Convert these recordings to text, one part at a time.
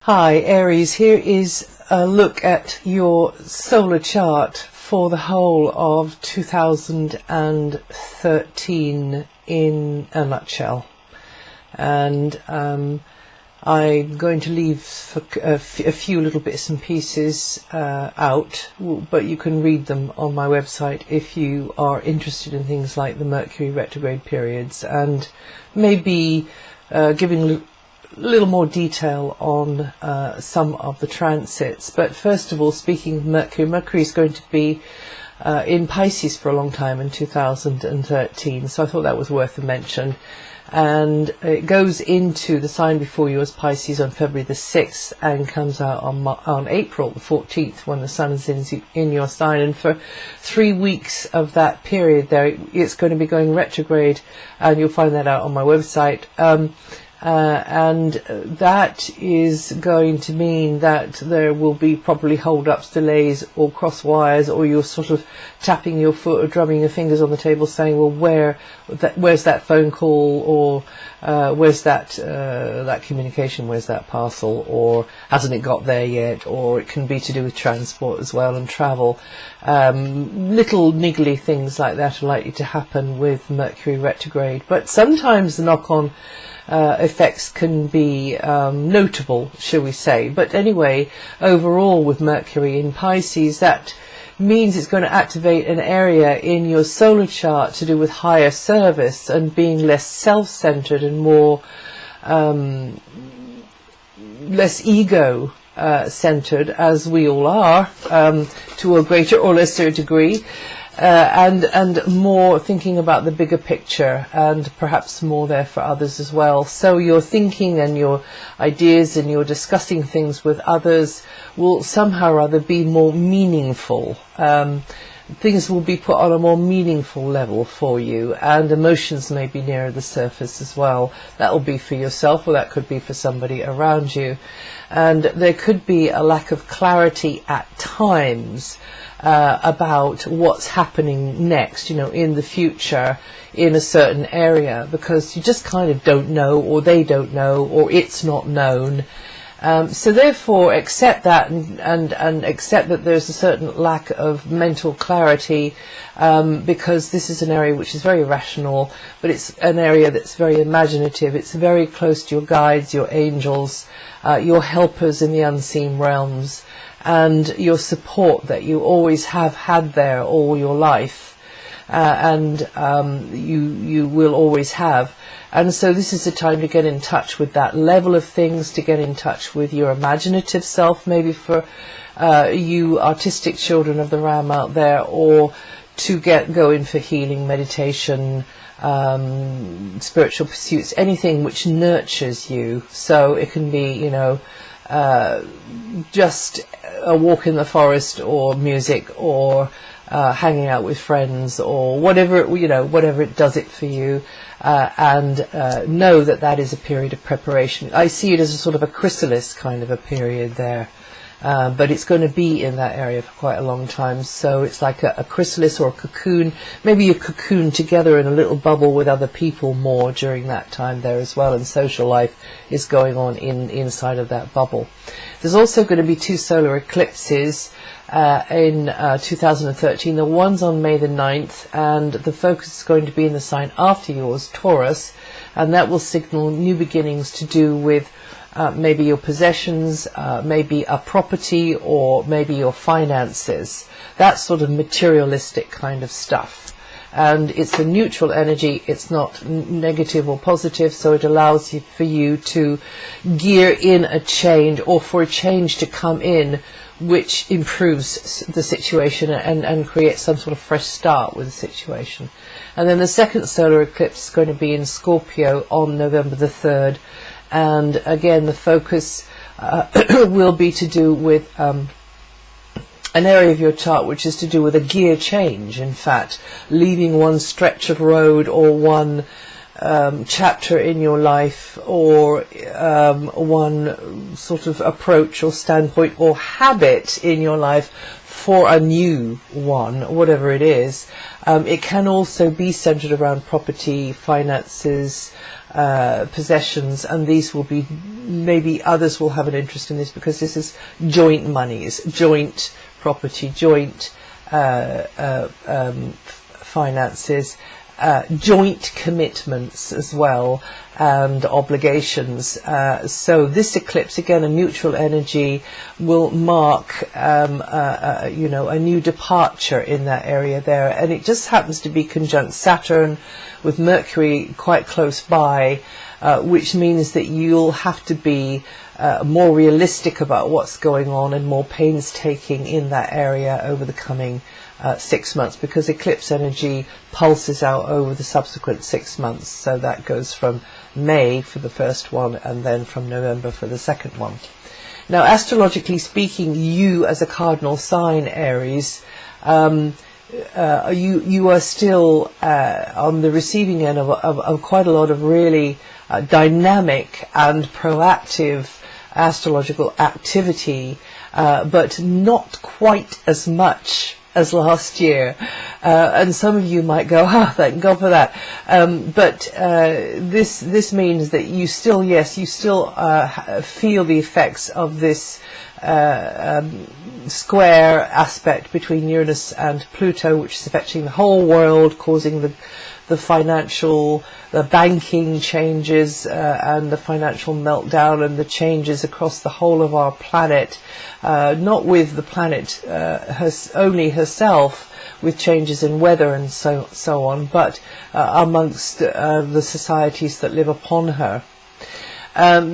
Hi Aries, here is a look at your solar chart for the whole of 2013 in a nutshell. And I'm going to leave a few little bits and pieces out, but you can read them on my website if you are interested in things like the Mercury retrograde periods and maybe giving a little more detail on some of the transits. But first of all, speaking of Mercury is going to be in Pisces for a long time in 2013, so I thought that was worth a mention. And it goes into the sign before you as Pisces on February the 6th and comes out on April the 14th when the sun is in your sign. And for 3 weeks of that period there, it's going to be going retrograde, and you'll find that out on my website. And that is going to mean that there will be probably hold-ups, delays, or cross wires, or you're sort of tapping your foot or drumming your fingers on the table saying, well, where's that phone call, or where's that communication, where's that parcel, or hasn't it got there yet? Or it can be to do with transport as well and travel. Little niggly things like that are likely to happen with Mercury retrograde, but sometimes the knock-on effects can be notable, shall we say. But anyway, overall with Mercury in Pisces, that means it's going to activate an area in your solar chart to do with higher service and being less self-centered and more less ego centered, as we all are, to a greater or lesser degree. And more thinking about the bigger picture, and perhaps more there for others as well. So your thinking and your ideas and your discussing things with others will somehow or other be more meaningful. Things will be put on a more meaningful level for you, and emotions may be nearer the surface as well. That will be for yourself, or that could be for somebody around you. And there could be a lack of clarity at times about what's happening next, in the future in a certain area, because you just kind of don't know, or they don't know, or it's not known. So therefore accept that and accept that there's a certain lack of mental clarity, because this is an area which is very rational, but it's an area that's very imaginative. It's very close to your guides, your angels, your helpers in the unseen realms, and your support that you always have had there all your life, and you will always have. And so this is the time to get in touch with that level of things, to get in touch with your imaginative self, maybe for you artistic children of the Ram out there, or to go in for healing, meditation, spiritual pursuits, anything which nurtures you. So it can be, just a walk in the forest, or music, or hanging out with friends, or whatever it does it for you, and know that is a period of preparation. I see it as a sort of a chrysalis kind of a period there, but it's going to be in that area for quite a long time. So it's like a chrysalis or a cocoon. Maybe you cocoon together in a little bubble with other people more during that time there as well, and social life is going on inside of that bubble. There's also going to be 2 solar eclipses in 2013. The one's on May the 9th, and the focus is going to be in the sign after yours, Taurus, and that will signal new beginnings to do with maybe your possessions, maybe a property, or maybe your finances. That sort of materialistic kind of stuff. And it's a neutral energy, it's not negative or positive, so it allows for you to gear in a change, or for a change to come in which improves the situation and creates some sort of fresh start with the situation. And then the second solar eclipse is going to be in Scorpio on November the 3rd, and again the focus will be to do with an area of your chart which is to do with a gear change. In fact, leaving one stretch of road, or one chapter in your life, or one sort of approach or standpoint or habit in your life for a new one, whatever it is. It can also be centered around property, finances, possessions, and these will be, maybe others will have an interest in this because this is joint monies, joint property, joint finances, joint commitments as well, and obligations. So this eclipse, again, a neutral energy, will mark you know, a new departure in that area there, and it just happens to be conjunct Saturn with Mercury quite close by, which means that you'll have to be more realistic about what's going on and more painstaking in that area over the coming 6 months, because eclipse energy pulses out over the subsequent 6 months. So that goes from May for the first one, and then from November for the second one. Now, astrologically speaking, you as a cardinal sign, Aries, you are still on the receiving end of quite a lot of really dynamic and proactive astrological activity, but not quite as much as last year, and some of you might go, "Ah, thank God for that." But this means that you still, yes, you still feel the effects of this square aspect between Uranus and Pluto, which is affecting the whole world, causing the financial, the banking changes, and the financial meltdown, and the changes across the whole of our planet, not with the planet only herself, with changes in weather and so on, but amongst the societies that live upon her.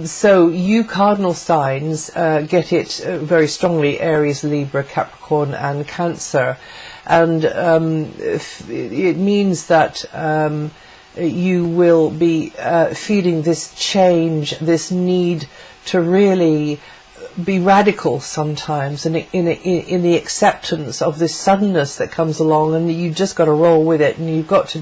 So you cardinal signs get it very strongly: Aries, Libra, Capricorn and Cancer. And it means that you will be feeling this change, this need to really be radical sometimes, and in the acceptance of this suddenness that comes along, and you just got to roll with it, and you've got to,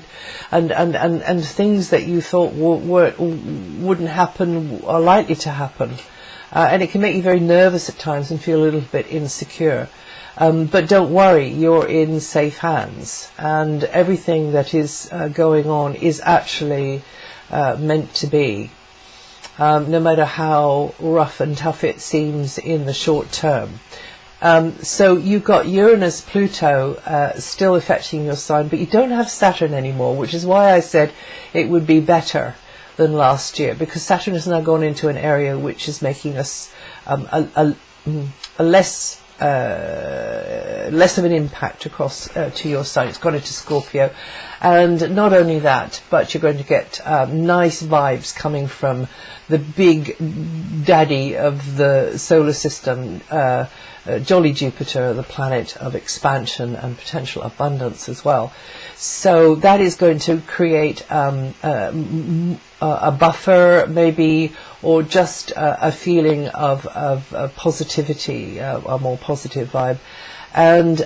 and things that you thought wouldn't happen are likely to happen, and it can make you very nervous at times and feel a little bit insecure. But don't worry, you're in safe hands, and everything that is going on is actually meant to be, no matter how rough and tough it seems in the short term. So you've got Uranus, Pluto still affecting your sign, but you don't have Saturn anymore, which is why I said it would be better than last year, because Saturn has now gone into an area which is making us a less of an impact across to your sign. It's gone into Scorpio, and not only that, but you're going to get nice vibes coming from the big daddy of the solar system, jolly Jupiter, the planet of expansion and potential abundance as well. So that is going to create a buffer, maybe, or just a feeling of positivity, a more positive vibe. And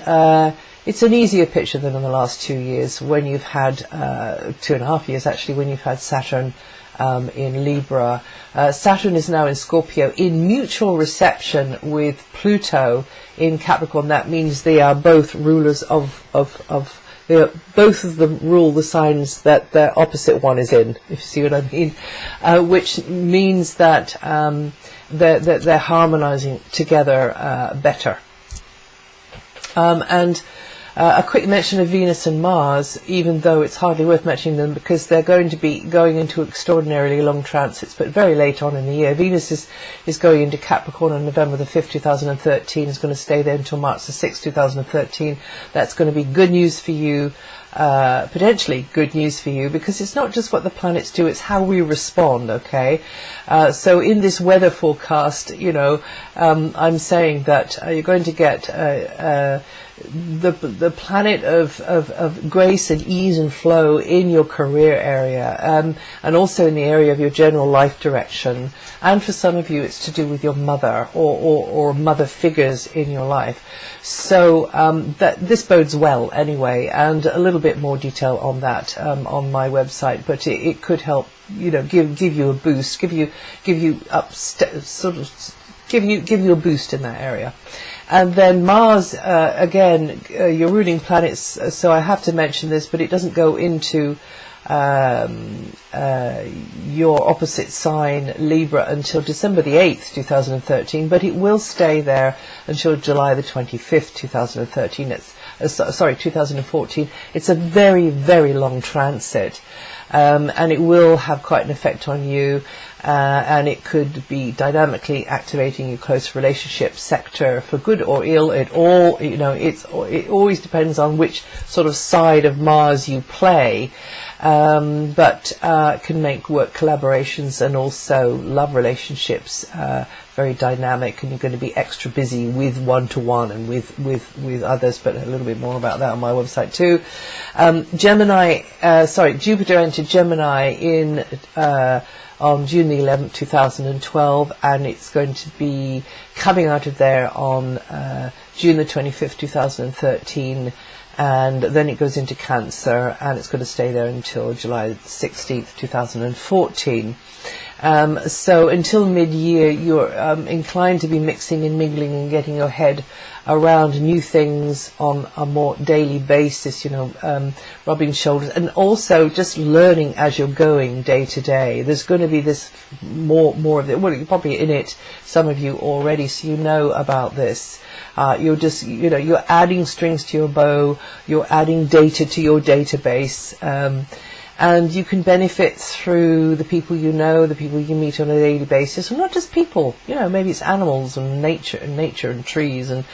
it's an easier picture than in the last 2 years, when you've had 2.5 years actually, when you've had Saturn in Libra. Saturn is now in Scorpio in mutual reception with Pluto in Capricorn. That means they are both rulers of both of them rule the signs that the opposite one is in, if you see what I mean, which means that they're harmonizing together better. And a quick mention of Venus and Mars, even though it's hardly worth mentioning them, because they're going to be going into extraordinarily long transits, but very late on in the year. Venus is going into Capricorn on November the 5th, 2013, is going to stay there until March the 6th, 2013. That's going to be good news for you, potentially good news for you, because it's not just what the planets do, it's how we respond, okay? So in this weather forecast, you know, I'm saying that you're going to get the planet of grace and ease and flow in your career area, and also in the area of your general life direction. And for some of you, it's to do with your mother or mother figures in your life. So that this bodes well anyway, and a little bit more detail on that on my website. But it could help, you know, give you a boost, give you a boost in that area. And then Mars, again, your ruling planets, so I have to mention this, but it doesn't go into your opposite sign, Libra, until December the 8th, 2013, but it will stay there until July the 25th, 2013. Sorry, 2014. It's a very, very long transit. And it will have quite an effect on you, and it could be dynamically activating your close relationship sector for good or ill. It always depends on which sort of side of Mars you play, but can make work collaborations and also love relationships very dynamic, and you're going to be extra busy with one-to-one and with others, but a little bit more about that on my website too. Jupiter entered Gemini on June the 11th, 2012, and it's going to be coming out of there on June the 25th, 2013, and then it goes into Cancer, and it's going to stay there until July 16th, 2014. So until mid-year, you're inclined to be mixing and mingling and getting your head around new things on a more daily basis, rubbing shoulders, and also just learning as you're going day to day. There's going to be this more of it. Well, you're probably in it, some of you already, so you know about this. You're just, you're adding strings to your bow, you're adding data to your database, and you can benefit through the people you know, the people you meet on a daily basis, and not just people. Maybe it's animals and nature and trees, and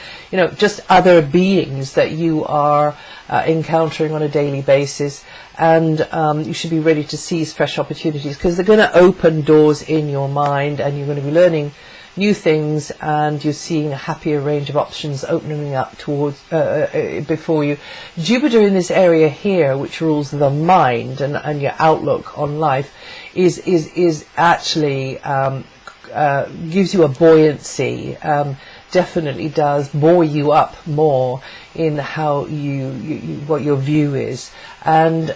just other beings that you are encountering on a daily basis. And you should be ready to seize fresh opportunities, because they're going to open doors in your mind, and you're going to be learning new things, and you're seeing a happier range of options opening up towards before you. Jupiter in this area here, which rules the mind and your outlook on life, is actually gives you a buoyancy. Definitely does buoy you up more in how what your view is, and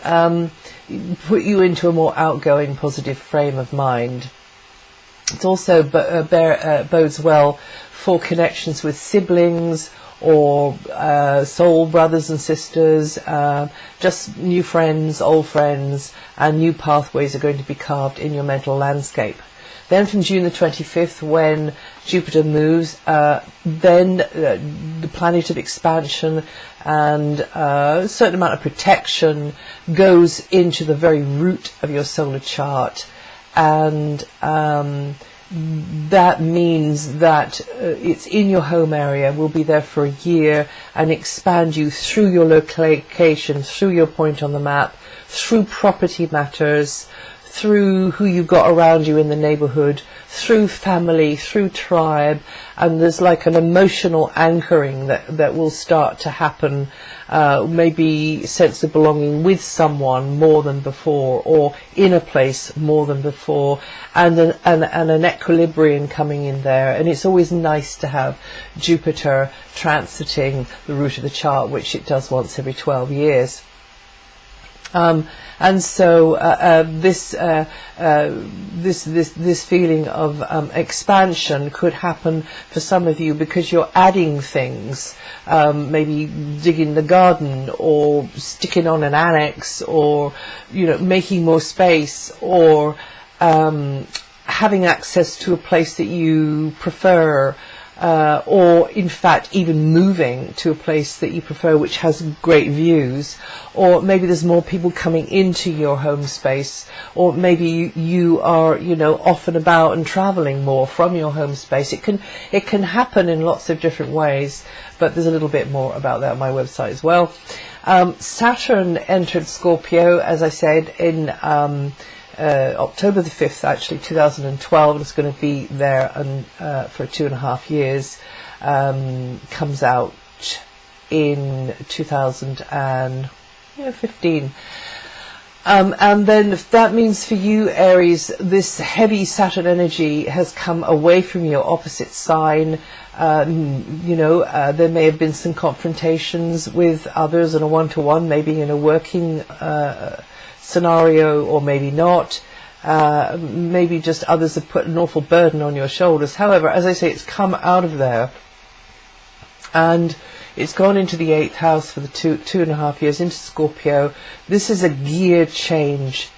put you into a more outgoing, positive frame of mind. It also bodes well for connections with siblings or soul brothers and sisters, just new friends, old friends, and new pathways are going to be carved in your mental landscape. Then from June the 25th, when Jupiter moves, then the planet of expansion and a certain amount of protection goes into the very root of your solar chart. And that means that it's in your home area, will be there for a year, and expand you through your location, through your point on the map, through property matters, through who you've got around you in the neighborhood, through family, through tribe, and there's like an emotional anchoring that will start to happen. Maybe sense of belonging with someone more than before, or in a place more than before, and an equilibrium coming in there. And it's always nice to have Jupiter transiting the root of the chart, which it does once every 12 years. And so this feeling of expansion could happen for some of you because you're adding things, maybe digging the garden, or sticking on an annex, or making more space, or having access to a place that you prefer. Or in fact even moving to a place that you prefer, which has great views, or maybe there's more people coming into your home space, or maybe you are off and about and traveling more from your home space. It can happen in lots of different ways, but there's a little bit more about that on my website as well. Saturn entered Scorpio, as I said, in October the 5th, actually, 2012. It's going to be there for 2.5 years. Comes out in 2015. And then that means for you, Aries, this heavy Saturn energy has come away from your opposite sign. There may have been some confrontations with others in a one-to-one, maybe in a working scenario, or maybe not. Maybe just others have put an awful burden on your shoulders. However, as I say, it's come out of there, And it's gone into the 8th house for the 2.5 years into Scorpio. This is a gear change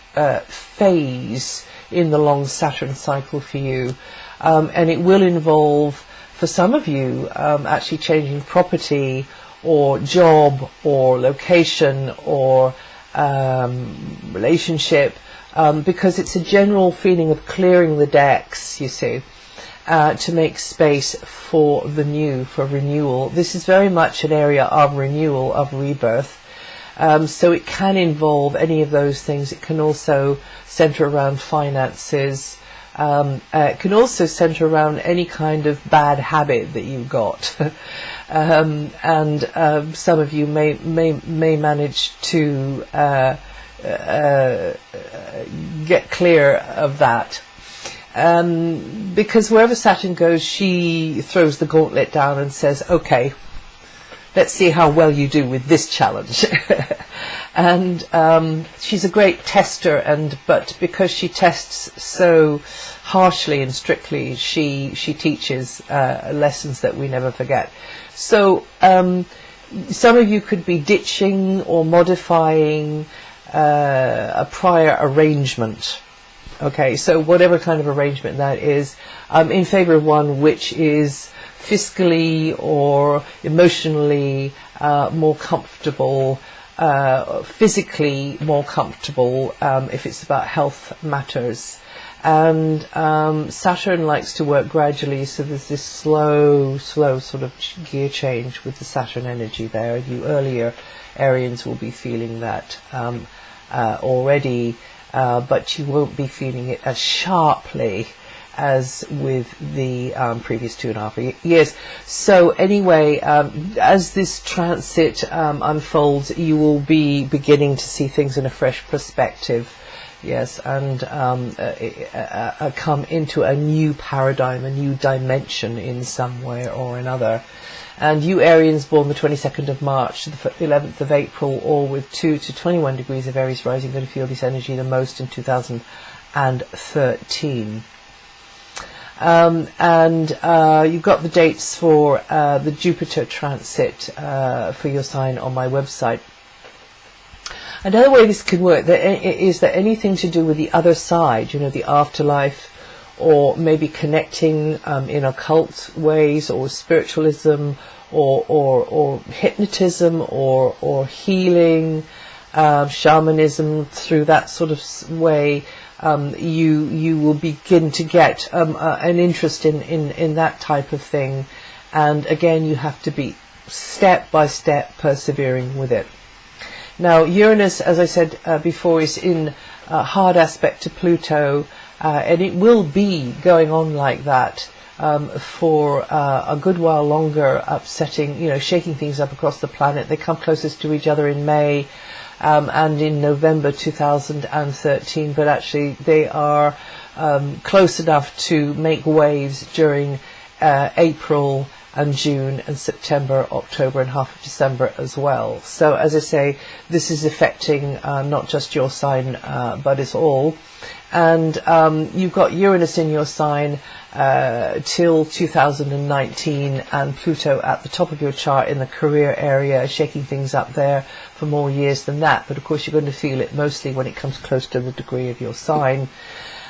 phase in the long Saturn cycle for you. And it will involve, for some of you, actually changing property or job or location or relationship, because it's a general feeling of clearing the decks, you see. To make space for the new, for renewal. This is very much an area of renewal, of rebirth. So it can involve any of those things. It can also center around finances. It can also center around any kind of bad habit that you've got. And some of you may manage to get clear of that. Because wherever Saturn goes, she throws the gauntlet down and says, okay, let's see how well you do with this challenge. And she's a great tester, but because she tests so harshly and strictly, she teaches lessons that we never forget. So some of you could be ditching or modifying a prior arrangement. Okay, so whatever kind of arrangement that is, in favor of one which is fiscally or emotionally more comfortable, physically more comfortable, if it's about health matters. And Saturn likes to work gradually, so there's this slow sort of gear change with the Saturn energy there. You earlier Arians will be feeling that already. But you won't be feeling it as sharply as with the previous 2.5 years. So anyway, as this transit unfolds, you will be beginning to see things in a fresh perspective. Yes, and come into a new paradigm, a new dimension in some way or another. And you Arians born the 22nd of March to the 11th of April, or with 2 to 21 degrees of Aries rising, going to feel this energy the most in 2013. And you've got the dates for the Jupiter transit for your sign on my website. Another way this can work is that anything to do with the other side, you know, the afterlife, or maybe connecting in occult ways, or spiritualism, or hypnotism, or healing, shamanism, through that sort of way, you will begin to get an interest in that type of thing. And again, you have to be step by step persevering with it. Now, Uranus, as I said before, is in hard aspect to Pluto. And it will be going on like that for a good while longer, upsetting, shaking things up across the planet. They come closest to each other in May and in November 2013, but actually they are close enough to make waves during April and June and September, October and half of December as well. So as I say, this is affecting not just your sign, but it's all. And you've got Uranus in your sign till 2019, and Pluto at the top of your chart in the career area, shaking things up there for more years than that. But of course you're going to feel it mostly when it comes close to the degree of your sign,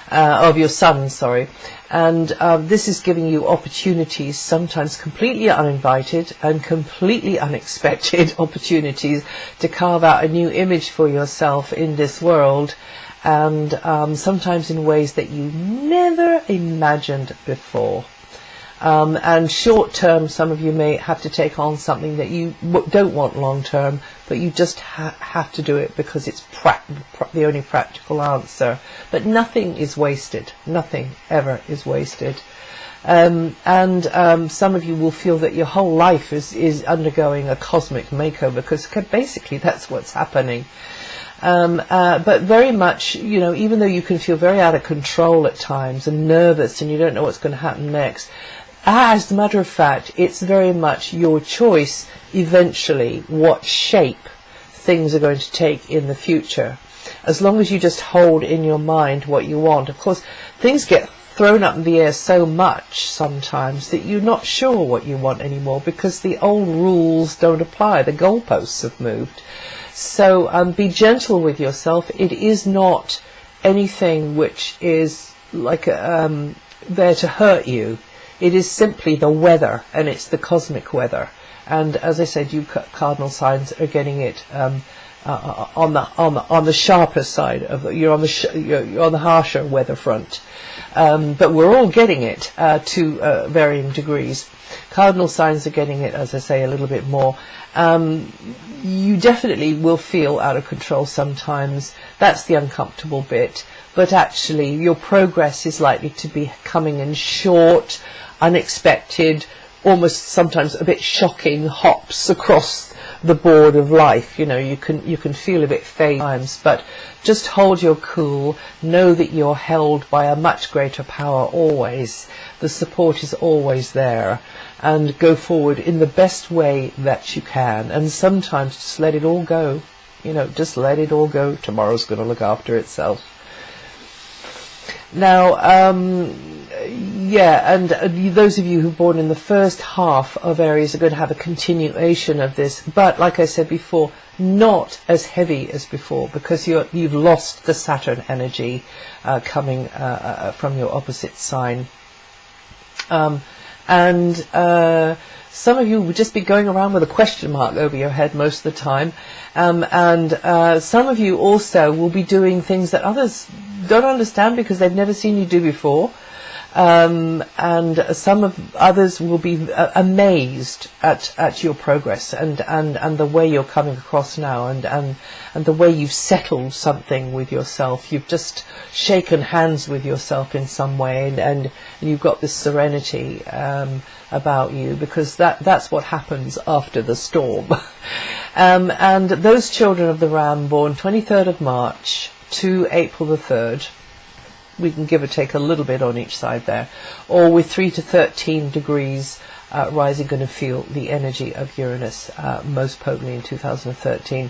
of your sun, sorry. And this is giving you opportunities, sometimes completely uninvited and completely unexpected opportunities to carve out a new image for yourself in this world. And sometimes in ways that you never imagined before. And short term, some of you may have to take on something that you don't want long term, but you just have to do it because it's the only practical answer. But nothing is wasted. Nothing ever is wasted. And some of you will feel that your whole life is undergoing a cosmic makeover, because basically that's what's happening. But very much, even though you can feel very out of control at times and nervous and you don't know what's going to happen next, as a matter of fact, it's very much your choice eventually what shape things are going to take in the future. As long as you just hold in your mind what you want. Of course, things get thrown up in the air so much sometimes that you're not sure what you want anymore, because the old rules don't apply. The goalposts have moved. So be gentle with yourself. It is not anything which is like there to hurt you. It is simply the weather, and it's the cosmic weather. And as I said, you cardinal signs are getting it on the sharper side of you're on the harsher weather front. But we're all getting it to varying degrees. Cardinal signs are getting it, as I say, a little bit more. You definitely will feel out of control sometimes. That's the uncomfortable bit. But actually, your progress is likely to be coming in short, unexpected, almost sometimes a bit shocking hops across the board of life. You know, you can feel a bit fade times, but just hold your cool. Know that you're held by a much greater power always. The support is always there, and go forward in the best way that you can. And sometimes just let it all go. You know, just let it all go. Tomorrow's going to look after itself. Now, yeah, and those of you who are born in the first half of Aries are going to have a continuation of this, but like I said before, not as heavy as before, because you've lost the Saturn energy coming from your opposite sign. Some of you would just be going around with a question mark over your head most of the time, and some of you also will be doing things that others don't understand because they've never seen you do before, and some of others will be amazed at your progress and the way you're coming across now, and the way you've settled something with yourself. You've just shaken hands with yourself in some way, and you've got this serenity about you, because that's what happens after the storm. And those children of the Ram born 23rd of March to April the 3rd, we can give or take a little bit on each side there, or with 3 to 13 degrees rising, going to feel the energy of Uranus most potently in 2013.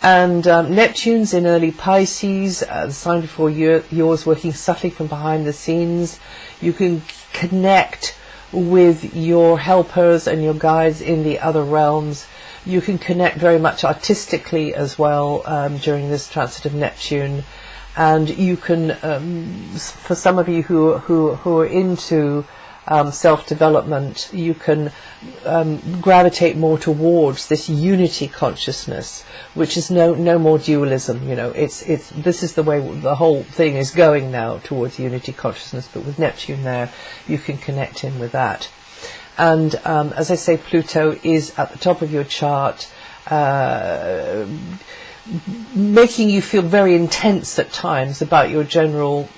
Neptune's in early Pisces, the sign before yours, working subtly from behind the scenes. You can connect with your helpers and your guides in the other realms. You can connect very much artistically as well during this transit of Neptune, and you can, for some of you who are into self-development, you can gravitate more towards this unity consciousness, which is no more dualism. You know, this is the way the whole thing is going now, towards unity consciousness. But with Neptune there, you can connect in with that. And as I say, Pluto is at the top of your chart, making you feel very intense at times about your general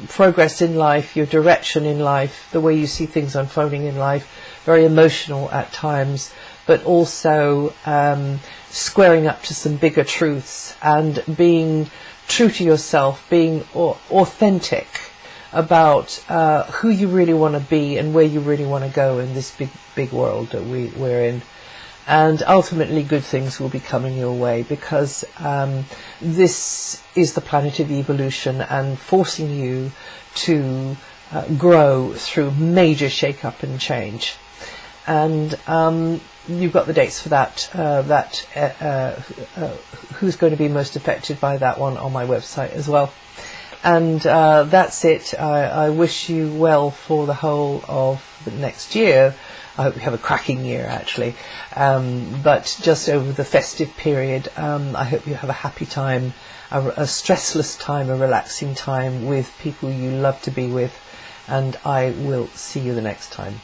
progress in life, your direction in life, the way you see things unfolding in life. Very emotional at times, but also squaring up to some bigger truths and being true to yourself, being authentic about who you really want to be and where you really want to go in this big world that we're in. And ultimately good things will be coming your way, because this is the planet of evolution and forcing you to grow through major shake-up and change. And you've got the dates for that, who's going to be most affected by that one on my website as well. And that's it. I wish you well for the whole of the next year. I hope you have a cracking year, actually. But just over the festive period, I hope you have a happy time, a stressless time, a relaxing time with people you love to be with. And I will see you the next time.